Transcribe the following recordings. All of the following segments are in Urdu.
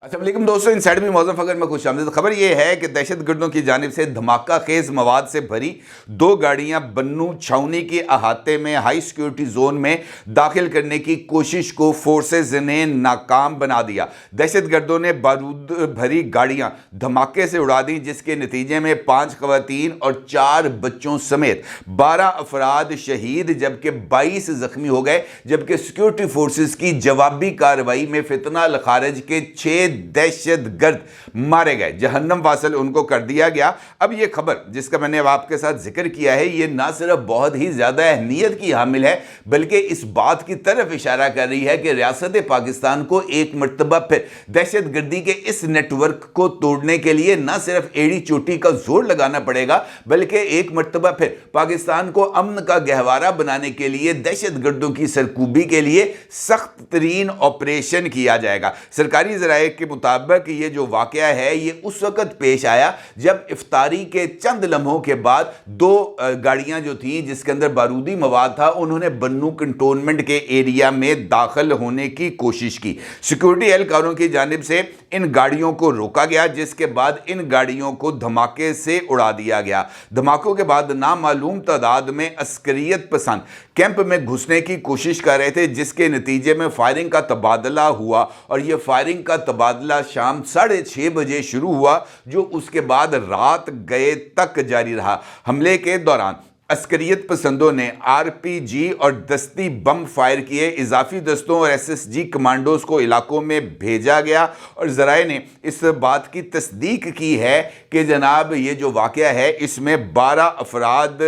السلام علیکم دوستوں، انسائیڈ میں موزم فخر میں خوش آمدید۔ خبر یہ ہے کہ دہشت گردوں کی جانب سے دھماکہ خیز مواد سے بھری 2 گاڑیاں بنو چھاؤنی کے احاطے میں ہائی سیکیورٹی زون میں داخل کرنے کی کوشش کو فورسز نے ناکام بنا دیا۔ دہشت گردوں نے بارود بھری گاڑیاں دھماکے سے اڑا دیں، جس کے نتیجے میں 5 خواتین اور 4 بچوں سمیت 12 افراد شہید جبکہ 22 زخمی ہو گئے، جبکہ سیکیورٹی فورسز کی جوابی کارروائی میں فتنہ الخارج کے 6 دہشت گرد مارے گئے، جہنم واصل ان کو کر دیا گیا۔ اب یہ خبر جس کا میں نے آپ کے ساتھ ذکر کیا ہے، یہ نہ صرف بہت ہی زیادہ اہمیت کی حامل ہے بلکہ اس بات کی طرف اشارہ کر رہی ہے کہ ریاست پاکستان کو ایک مرتبہ پھر دہشت گردی کے اس نیٹ ورک کو توڑنے کے لیے نہ صرف ایڑی چوٹی کا زور لگانا پڑے گا بلکہ ایک مرتبہ پھر پاکستان کو امن کا گہوارہ بنانے کے لیے دہشت گردوں کی سرکوبی کے لیے سخت ترین آپریشن کیا جائے گا۔ سرکاری ذرائع کے مطابق یہ جو واقعہ ہے یہ اس وقت پیش آیا جب افطاری کے چند لمحوں کے بعد 2 گاڑیاں جو تھیں جس کے اندر بارودی مواد تھا، انہوں نے بنو کنٹونمنٹ کے ایریا میں داخل ہونے کی کوشش کی۔ سیکیورٹی اہلکاروں کی جانب سے ان گاڑیوں کو روکا گیا، جس کے بعد ان گاڑیوں کو دھماکے سے اڑا دیا گیا۔ دھماکوں کے بعد نامعلوم تعداد میں عسکریت پسند کیمپ میں گھسنے کی کوشش کر رہے تھے، جس کے نتیجے میں فائرنگ کا تبادلہ ہوا اور یہ فائرنگ کا تبادلہ شام 6:30 بجے شروع ہوا، جو اس کے بعد رات گئے تک جاری رہا۔ حملے کے دوران عسکریت پسندوں نے RPG اور دستی بم فائر کیے۔ اضافی دستوں اور SSG کمانڈوز کو علاقوں میں بھیجا گیا اور ذرائع نے اس بات کی تصدیق کی ہے کہ جناب یہ جو واقعہ ہے اس میں 12 افراد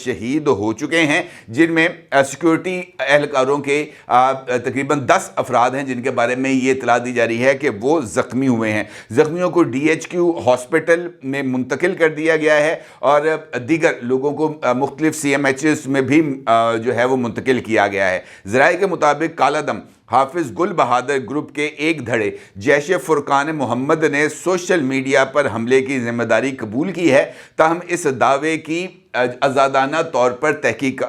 شہید ہو چکے ہیں، جن میں سیکیورٹی اہلکاروں کے تقریباً 10 افراد ہیں جن کے بارے میں یہ اطلاع دی جا رہی ہے کہ وہ زخمی ہوئے ہیں۔ زخمیوں کو DHQ ہاسپٹل میں منتقل کر دیا گیا ہے اور دیگر لوگوں کو مختلف CMHs میں بھی جو ہے وہ منتقل کیا گیا ہے۔ ذرائع کے مطابق کالا دم حافظ گل بہادر گروپ کے ایک دھڑے جیش فرقان محمد نے سوشل میڈیا پر حملے کی ذمہ داری قبول کی ہے، تاہم اس دعوے کی آزادانہ طور پر تحقیق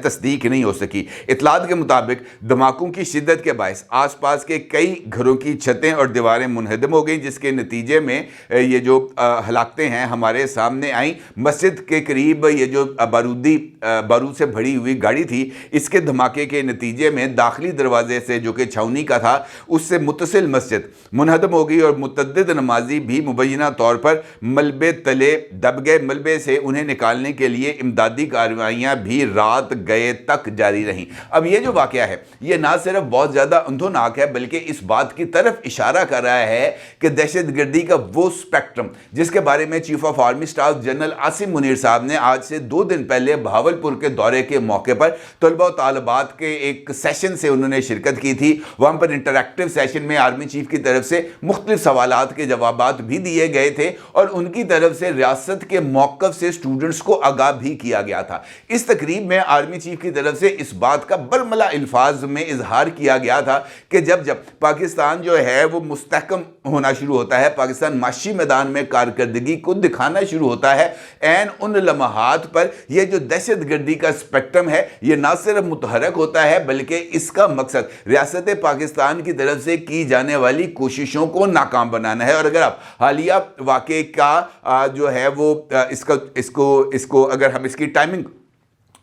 تصدیق نہیں ہو سکی۔ اطلاعات کے مطابق دھماکوں کی شدت کے باعث آس پاس کے کئی گھروں کی چھتیں اور دیواریں منہدم ہو گئیں، جس کے نتیجے میں یہ جو ہلاکتیں ہیں ہمارے سامنے آئیں۔ مسجد کے قریب یہ جو بارود سے بھری ہوئی گاڑی تھی، اس کے دھماکے کے نتیجے میں داخلی دروازے سے جو کہ چھاؤنی کا تھا اس سے متصل مسجد منہدم ہو گئی اور متعدد نمازی بھی مبینہ طور پر ملبے تلے دب گئے۔ ملبے سے انہیں نکالنے کے لیے امدادی کارروائیاں بھی رات گئے تک جاری رہیں۔ اب یہ جو واقعہ ہے یہ نہ صرف بہت زیادہ اندھوناک ہے بلکہ اس بات کی طرف اشارہ کر رہا ہے کہ دہشت گردی کا وہ سپیکٹرم جس کے بارے میں chief of army staff general Asim Munir صاحب نے آج سے 2 دن پہلے بہاولپور کے دورے کے موقع پر طلبہ و طالبات کے ایک سیشن سے انہوں نے شرکت کی تھی۔ وہاں پر انٹریکٹیو سیشن میں آرمی چیف کی طرف سے مختلف سوالات کے جوابات بھی دیے گئے تھے اور ان کی طرف سے ریاست کے موقف سے اسٹوڈنٹس کو آگاہ بھی کیا گیا تھا۔ اس تقریب میں آرمی چیف کی طرف سے اس بات کا برملا الفاظ میں اظہار کیا گیا تھا کہ جب پاکستان جو ہے وہ مستحکم ہونا شروع ہوتا ہے، پاکستان معاشی میدان میں کارکردگی کو دکھانا شروع ہوتا ہے، این ان لمحات پر یہ جو دہشت گردی کا سپیکٹرم ہے یہ نہ صرف متحرک ہوتا ہے بلکہ اس کا مقصد ریاست پاکستان کی طرف سے کی جانے والی کوششوں کو ناکام بنانا ہے۔ اور اگر آپ حالیہ واقعے کا جو ہے وہ اس کو اگر ہم اس کی ٹائمنگ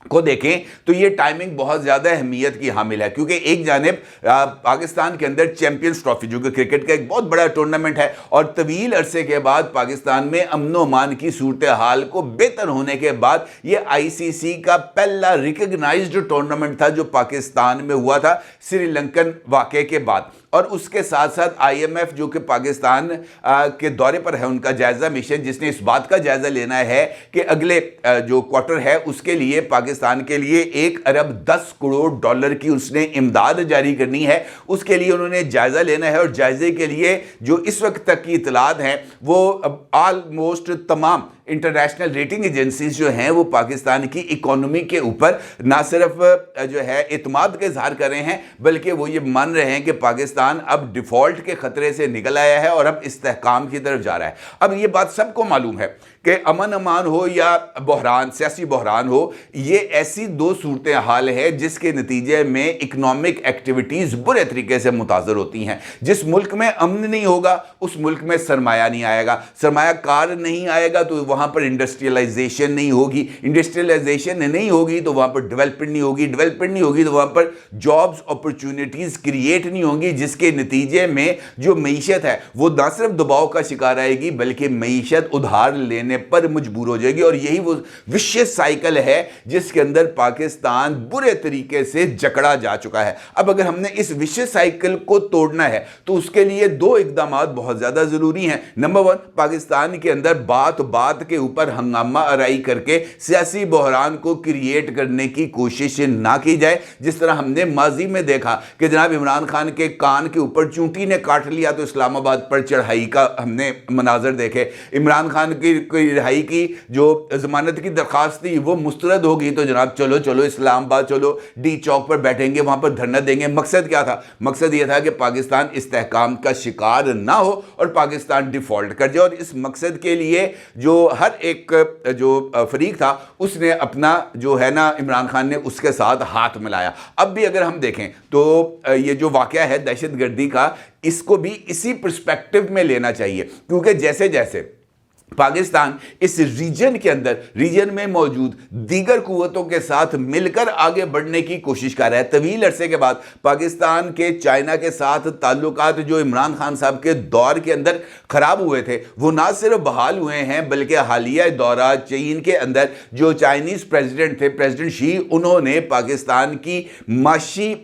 کو دیکھیں تو یہ ٹائمنگ بہت زیادہ اہمیت کی حامل ہے، کیونکہ ایک جانب پاکستان کے اندر چیمپئنز ٹرافی جو کہ کرکٹ کا ایک بہت بڑا ٹورنامنٹ ہے اور طویل عرصے کے بعد پاکستان میں امن و امان کی صورتحال کو بہتر ہونے کے بعد یہ ICC کا پہلا ریکگنائزڈ ٹورنامنٹ تھا جو پاکستان میں ہوا تھا سری لنکن واقعے کے بعد۔ اور اس کے ساتھ ساتھ IMF جو کہ پاکستان کے دورے پر ہے، ان کا جائزہ مشن جس نے اس بات کا جائزہ لینا ہے کہ اگلے جو کوارٹر ہے اس کے لیے پاکستان کے لیے 1 ارب 10 کروڑ ڈالر کی اس نے امداد جاری کرنی ہے، اس کے لیے انہوں نے جائزہ لینا ہے۔ اور جائزے کے لیے جو اس وقت تک کی اطلاعات ہیں وہ آلموسٹ تمام انٹرنیشنل ریٹنگ ایجنسیز جو ہیں وہ پاکستان کی اکانومی کے اوپر نہ صرف جو ہے اعتماد کا اظہار کر رہے ہیں بلکہ وہ یہ مان رہے ہیں کہ پاکستان اب ڈیفالٹ کے خطرے سے نکل آیا ہے اور اب استحکام کی طرف جا رہا ہے۔ اب یہ بات سب کو معلوم ہے کہ امن امان ہو یا بحران، سیاسی بحران ہو، یہ ایسی دو صورتحال ہے جس کے نتیجے میں اکنامک ایکٹیویٹیز برے طریقے سے متاثر ہوتی ہیں۔ جس ملک میں امن نہیں ہوگا اس ملک میں سرمایہ نہیں آئے گا، سرمایہ کار نہیں آئے گا تو وہاں پر انڈسٹریلائزیشن نہیں ہوگی، انڈسٹریلائزیشن نہیں ہوگی تو وہاں پر ڈیولپمنٹ نہیں ہوگی، ڈیولپمنٹ نہیں ہوگی تو وہاں پر جابز اپرچونٹیز کریٹ نہیں ہوں گی، جس کے نتیجے میں جو معیشت ہے وہ نہ صرف دباؤ کا شکار آئے گی بلکہ معیشت ادھار لینے پر مجبور ہو جائے گی، اور یہی وہ وشیس سائیکل ہے جس کے اندر پاکستان برے طریقے سے جکڑا جا چکا ہے۔ اب اگر ہم نے اس وشیس سائیکل کو توڑنا ہے تو اس کے لیے دو اقدامات بہت زیادہ ضروری ہیں۔ نمبر ون، پاکستان کے اندر بات کے اوپر ہنگامہ آرائی کر کے سیاسی بحران کو کریٹ کرنے کی کوشش نہ کی جائے، جس طرح ہم نے ماضی میں دیکھا کہ جناب عمران خان کے کان کے اوپر چونٹی نے کاٹ لیا تو اسلام آباد پر چڑھائی کا ہم نے مناظر دیکھے۔ عمران خان کی رہائی کی جو ضمانت کی درخواست تھی وہ مسترد ہو گئی تو جناب چلو اسلام آباد چلو، ڈی چوک پر بیٹھیں گے، وہاں پر دھرنا دیں گے۔ مقصد کیا تھا؟ مقصد یہ تھا کہ پاکستان استحکام کا شکار نہ ہو اور پاکستان ڈیفالٹ کر جائے، اور اس مقصد کے لیے جو ہر ایک جو فریق تھا اس نے اپنا جو ہے نا عمران خان نے اس کے ساتھ ہاتھ ملایا۔ اب بھی اگر ہم دیکھیں تو یہ جو واقعہ ہے دہشت گردی کا، اس کو بھی اسی پرسپیکٹو میں لینا چاہیے، کیونکہ جیسے جیسے پاکستان اس ریجن میں موجود دیگر قوتوں کے ساتھ مل کر آگے بڑھنے کی کوشش کر رہا ہے۔ طویل عرصے کے بعد پاکستان کے چائنا کے ساتھ تعلقات جو عمران خان صاحب کے دور کے اندر خراب ہوئے تھے وہ نہ صرف بحال ہوئے ہیں بلکہ حالیہ دورہ چین کے اندر جو چائنیز پریزیڈنٹ تھے، پریزیڈنٹ شی، انہوں نے پاکستان کی معاشی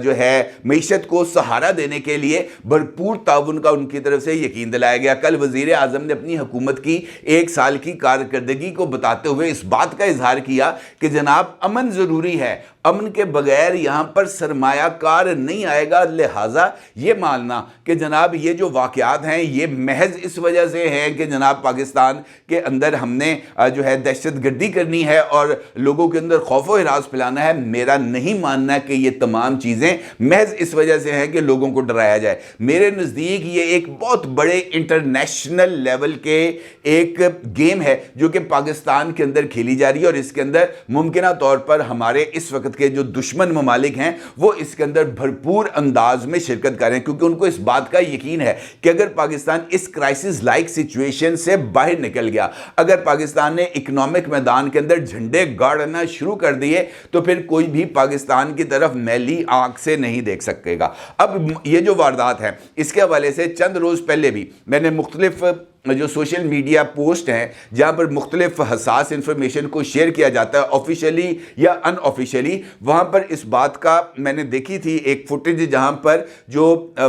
جو ہے معیشت کو سہارا دینے کے لیے بھرپور تعاون کا ان کی طرف سے یقین دلایا گیا۔ کل وزیر اعظم نے اپنی حکومت کی 1 سال کی کارکردگی کو بتاتے ہوئے اس بات کا اظہار کیا کہ جناب امن ضروری ہے، امن کے بغیر یہاں پر سرمایہ کار نہیں آئے گا، لہٰذا یہ ماننا کہ جناب یہ جو واقعات ہیں یہ محض اس وجہ سے ہیں کہ جناب پاکستان کے اندر ہم نے جو ہے دہشت گردی کرنی ہے اور لوگوں کے اندر خوف و ہراس پھیلانا ہے، میرا نہیں ماننا کہ یہ تمام چیزیں محض اس وجہ سے ہیں کہ لوگوں کو ڈرایا جائے۔ میرے نزدیک یہ ایک بہت بڑے انٹرنیشنل لیول کے ایک گیم ہے جو کہ پاکستان کے اندر کھیلی جا رہی ہے، اور اس کے اندر ممکنہ طور پر ہمارے اس وقت کے جو دشمن ممالک ہیں وہ اس کے اندر بھرپور انداز میں شرکت کر رہے ہیں، کیونکہ ان کو اس بات کا یقین ہے کہ اگر پاکستان اس کرائسس لائک سچویشن سے باہر نکل گیا، اگر پاکستان نے اکنامک میدان کے اندر جھنڈے گاڑنا شروع کر دیے تو پھر کوئی بھی پاکستان کی طرف میلی آنکھ سے نہیں دیکھ سکے گا۔ اب یہ جو واردات ہے اس کے حوالے سے چند روز پہلے بھی میں نے مختلف جو سوشل میڈیا پوسٹ ہیں جہاں پر مختلف حساس انفارمیشن کو شیئر کیا جاتا ہے آفیشلی یا ان آفیشلی، وہاں پر اس بات کا میں نے دیکھی تھی ایک فوٹیج جہاں پر جو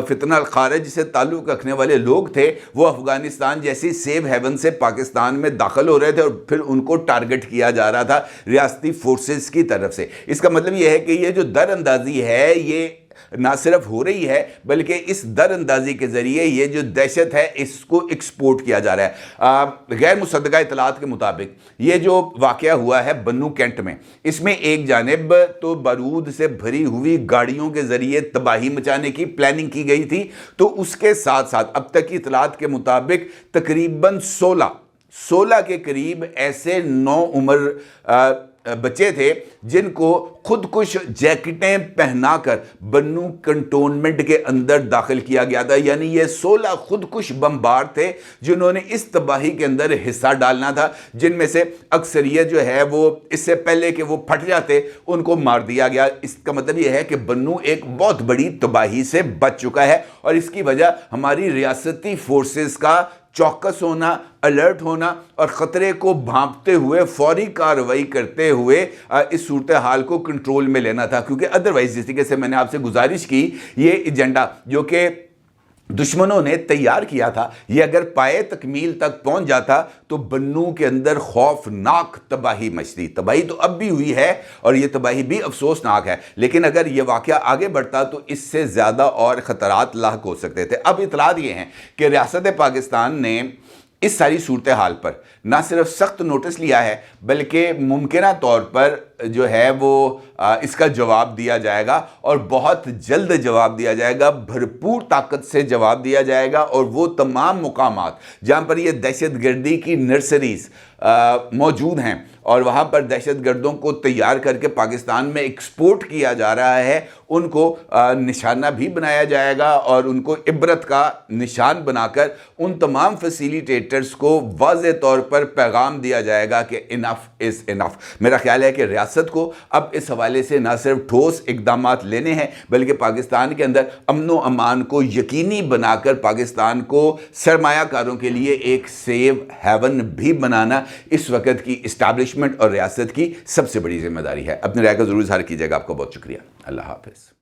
فتنہ الخارج سے تعلق رکھنے والے لوگ تھے وہ افغانستان جیسی سیف ہیون سے پاکستان میں داخل ہو رہے تھے اور پھر ان کو ٹارگٹ کیا جا رہا تھا ریاستی فورسز کی طرف سے۔ اس کا مطلب یہ ہے کہ یہ جو در اندازی ہے یہ نہ صرف ہو رہی ہے بلکہ اس در اندازی کے ذریعے یہ جو دہشت ہے اس کو ایکسپورٹ کیا جا رہا ہے۔ غیر مصدقہ اطلاعات کے مطابق یہ جو واقعہ ہوا ہے بنو کینٹ میں، اس میں ایک جانب تو بارود سے بھری ہوئی گاڑیوں کے ذریعے تباہی مچانے کی پلاننگ کی گئی تھی، تو اس کے ساتھ ساتھ اب تک کی اطلاعات کے مطابق تقریباً 16 کے قریب ایسے نوعمر بچے تھے جن کو خودکش جیکٹیں پہنا کر بنو کنٹونمنٹ کے اندر داخل کیا گیا تھا، یعنی یہ 16 خودکش بمبار تھے جنہوں نے اس تباہی کے اندر حصہ ڈالنا تھا، جن میں سے اکثریت جو ہے وہ اس سے پہلے کہ وہ پھٹ جاتے ان کو مار دیا گیا۔ اس کا مطلب یہ ہے کہ بنو ایک بہت بڑی تباہی سے بچ چکا ہے، اور اس کی وجہ ہماری ریاستی فورسز کا چوکس ہونا، الرٹ ہونا اور خطرے کو بھانپتے ہوئے فوری کارروائی کرتے ہوئے اس صورتحال کو کنٹرول میں لینا تھا، کیونکہ ادروائز جس طریقے سے میں نے آپ سے گزارش کی یہ ایجنڈا جو کہ دشمنوں نے تیار کیا تھا یہ اگر پائے تکمیل تک پہنچ جاتا تو بنو کے اندر خوفناک تباہی مچتی۔ تباہی تو اب بھی ہوئی ہے اور یہ تباہی بھی افسوسناک ہے، لیکن اگر یہ واقعہ آگے بڑھتا تو اس سے زیادہ اور خطرات لاحق ہو سکتے تھے۔ اب اطلاعات یہ ہیں کہ ریاست پاکستان نے اس ساری صورتحال پر نہ صرف سخت نوٹس لیا ہے بلکہ ممکنہ طور پر جو ہے وہ اس کا جواب دیا جائے گا، اور بہت جلد جواب دیا جائے گا، بھرپور طاقت سے جواب دیا جائے گا، اور وہ تمام مقامات جہاں پر یہ دہشت گردی کی نرسریز موجود ہیں اور وہاں پر دہشت گردوں کو تیار کر کے پاکستان میں ایکسپورٹ کیا جا رہا ہے، ان کو نشانہ بھی بنایا جائے گا، اور ان کو عبرت کا نشان بنا کر ان تمام فیسیلیٹیٹرز کو واضح طور پر پیغام دیا جائے گا کہ انف از انف۔ میرا خیال ہے کہ ریاست کو اب اس حوالے سے نہ صرف ٹھوس اقدامات لینے ہیں، بلکہ پاکستان کے اندر امن و امان کو یقینی بنا کر پاکستان کو سرمایہ کاروں کے لیے ایک سیف ہیون بھی بنانا اس وقت کی اسٹیبلشمنٹ اور ریاست کی سب سے بڑی ذمہ داری ہے۔ اپنی رائے کا ضرور اظہار کیجیے گا۔ آپ کا بہت شکریہ۔ اللہ حافظ۔